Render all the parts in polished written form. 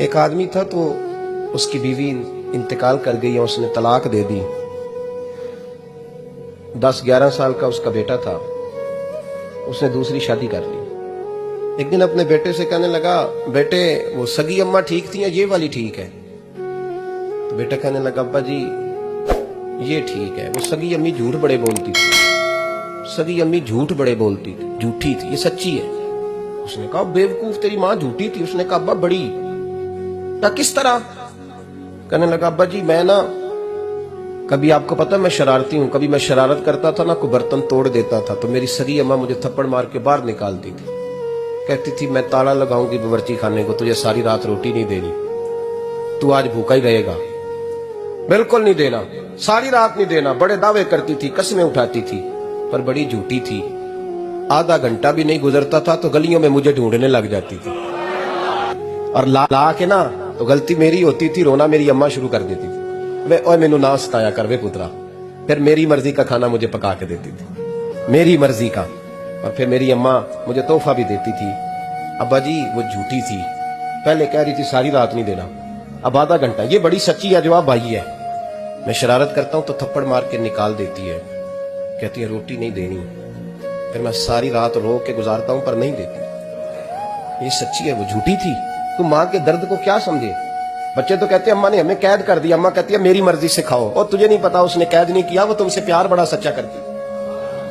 ایک آدمی تھا تو اس کی بیوی انتقال کر گئی اور اس نے طلاق دے دی. 10-11 سال کا اس کا بیٹا تھا. اس نے دوسری شادی کر لی. ایک دن اپنے بیٹے سے کہنے لگا, بیٹے وہ سگی اماں ٹھیک تھی یا یہ والی ٹھیک ہے؟ تو بیٹا کہنے لگا, ابا جی یہ ٹھیک ہے, وہ سگی امی جھوٹ بڑے بولتی تھی, سگی امی جھوٹ بڑے بولتی تھی, جھوٹی تھی, یہ سچی ہے. اس نے کہا, بیوقوف تیری ماں جھوٹی تھی. اس نے کہا, ابا بڑی. کہا کس طرح؟ کہنے لگا, ابا جی میں نا کبھی, آپ کو پتا میں شرارتی ہوں, کبھی میں شرارت کرتا تھا نا, کوئی برتن توڑ دیتا تھا تو میری سگی اماں مجھے تھپڑ مار کے باہر نکالتی تھی. کہتی تھی میں تالا لگاؤں گی باورچی خانے کو, تجھے ساری رات روٹی نہیں دینی, تو آج بھوکا ہی رہے گا. بالکل نہیں دینا, ساری رات نہیں دینا. بڑے دعوے کرتی تھی, قسمیں اٹھاتی تھی, پر بڑی جھوٹی تھی. آدھا گھنٹہ بھی نہیں گزرتا تھا تو گلیوں میں مجھے ڈھونڈنے لگ جاتی تھی, اور لا کے نا تو غلطی میری ہوتی تھی, رونا میری اماں شروع کر دیتی تھی. اوے مینوں نہ ستایا کر وے پترا. پھر میری مرضی کا کھانا مجھے پکا کے دیتی تھی, میری مرضی کا. اور پھر میری اماں مجھے تحفہ بھی دیتی تھی. ابا جی وہ جھوٹی تھی, پہلے کہہ رہی تھی ساری رات نہیں دینا, اب آدھا گھنٹہ. یہ بڑی سچی ہے, جواب بھائی ہے. میں شرارت کرتا ہوں تو تھپڑ مار کے نکال دیتی ہے, کہتی ہے روٹی نہیں دینی. پھر میں ساری رات رو کے گزارتا ہوں پر نہیں دیتی. یہ سچی ہے, وہ جھوٹی تھی. تو ماں کے درد کو کیا سمجھے؟ بچے تو کہتے ہیں اماں نے ہمیں قید کر دیا, اماں کہتی ہے میری مرضی سے کھاؤ. اور تجھے نہیں پتا اس نے قید نہیں کیا, وہ تم سے پیار بڑا سچا کرتی,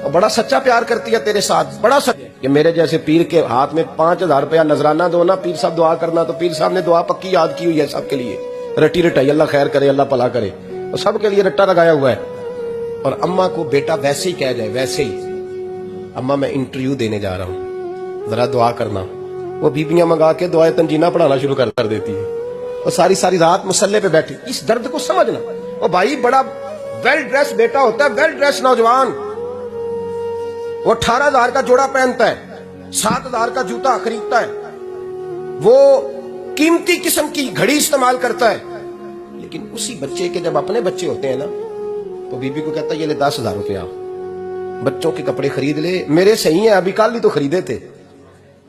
اور بڑا سچا پیار کرتی ہے تیرے ساتھ, بڑا سچا. کہ میرے جیسے پیر کے ہاتھ میں 5000 روپیہ نذرانہ دو نا, پیر صاحب دعا کرنا, تو پیر صاحب نے دعا پکی یاد کی ہوئی ہے سب کے لیے, رٹی رٹائی, اللہ خیر کرے, اللہ بھلا کرے, اور سب کے لیے رٹا لگایا ہوا ہے. اور اماں کو بیٹا ویسے ہی کہہ جائے, ویسے ہی, اماں میں انٹرویو دینے جا رہا ہوں, ذرا دعا کرنا, وہ بیبیاں منگا کے دعائے تنجینہ پڑھانا شروع کر دیتی ہے, اور ساری رات مسلح پہ بیٹھی. اس درد کو سمجھنا. اور بھائی بڑا ویل ڈریس بیٹا ہوتا ہے, ویل ڈریس نوجوان, وہ 18,000 کا جوڑا پہنتا ہے, 7,000 کا جوتا خریدتا ہے, وہ قیمتی قسم کی گھڑی استعمال کرتا ہے. لیکن اسی بچے کے جب اپنے بچے ہوتے ہیں نا, تو بیوی کو کہتا ہے یہ لے 10,000 روپیہ, بچوں کے کپڑے خرید لے, میرے صحیح ہیں, ابھی کل ہی تو خریدے تھے.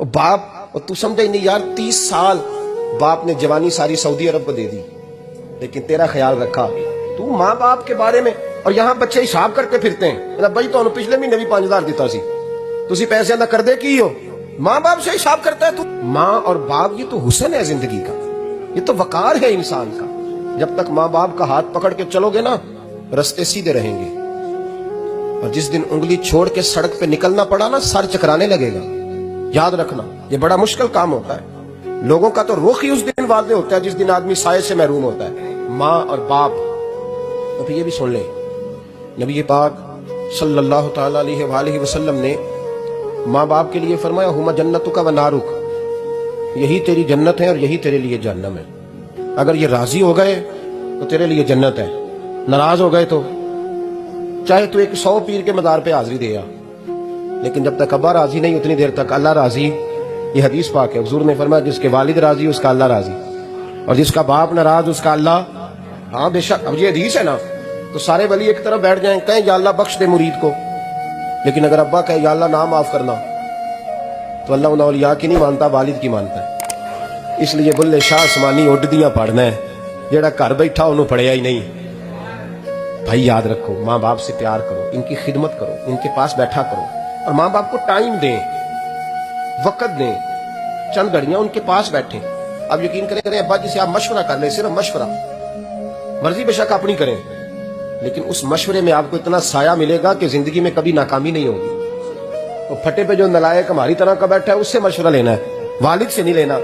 اور باپ, اور تو سمجھا ہی نہیں یار, 30 سال باپ نے جوانی ساری سعودی عرب کو دے دی, لیکن تیرا خیال رکھا. تو ماں باپ کے بارے میں, اور یہاں بچے حساب کرتے پھرتے ہیں, بھائی تو پچھلے مہینے بھی 5,000 دیتا سی, تسی پیسے نہ کر دے کی ہو. ماں باپ سے حساب کرتا ہے تو. ماں اور باپ یہ تو حسن ہے زندگی کا, یہ تو وقار ہے انسان کا. جب تک ماں باپ کا ہاتھ پکڑ کے چلو گے نا, رستے سیدھے رہیں گے. اور جس دن انگلی چھوڑ کے سڑک پہ نکلنا پڑا نا, سر چکرانے لگے گا. یاد رکھنا, یہ بڑا مشکل کام ہوتا ہے. لوگوں کا تو رخ ہی اس دن واضح ہوتا ہے جس دن آدمی سائے سے محروم ہوتا ہے, ماں اور باپ. تو پھر یہ بھی سن لیں, نبی پاک صلی اللہ تعالی علیہ وآلہ وسلم نے ماں باپ کے لیے فرمایا, ہما جنتک و نارک, یہی تیری جنت ہے اور یہی تیرے لیے جہنم ہے. اگر یہ راضی ہو گئے تو تیرے لیے جنت ہے, ناراض ہو گئے تو چاہے تو 100 پیر کے مزار پہ حاضری دے آ, لیکن جب تک ابا راضی نہیں اتنی دیر تک اللہ راضی. یہ حدیث پاک ہے, حضور نے فرمایا جس کے والد راضی اس کا اللہ راضی, اور جس کا باپ ناراض اس کا اللہ. ہاں بے شک, اب یہ حدیث ہے نا, تو سارے ولی ایک طرف بیٹھ جائیں, کہیں یا اللہ بخش دے مرید کو. لیکن اگر ابا کہے یا اللہ نہ معاف کرنا, تو اللہ ان اولیاء کی نہیں مانتا, والد کی مانتا ہے. اس لیے بلے شاہ آسمانی اڈ دیاں پڑھنا ہے, جیڑا گھر بیٹھا انہوں پڑھیا ہی نہیں. بھائی یاد رکھو, ماں باپ سے پیار کرو, ان کی خدمت کرو, ان کے پاس بیٹھا کرو, اور ماں باپ کو ٹائم دیں, وقت دیں, چند گھڑیاں ان کے پاس بیٹھیں. اب یقین کریں ابا جی سے آپ مشورہ کر لیں, صرف مشورہ, مرضی بے شک اپنی کریں, لیکن اس مشورے میں آپ کو اتنا سایہ ملے گا کہ زندگی میں کبھی ناکامی نہیں ہوگی. تو پھٹے پہ جو نلائق ہماری طرح کا بیٹھا ہے اس سے مشورہ لینا ہے, والد سے نہیں لینا.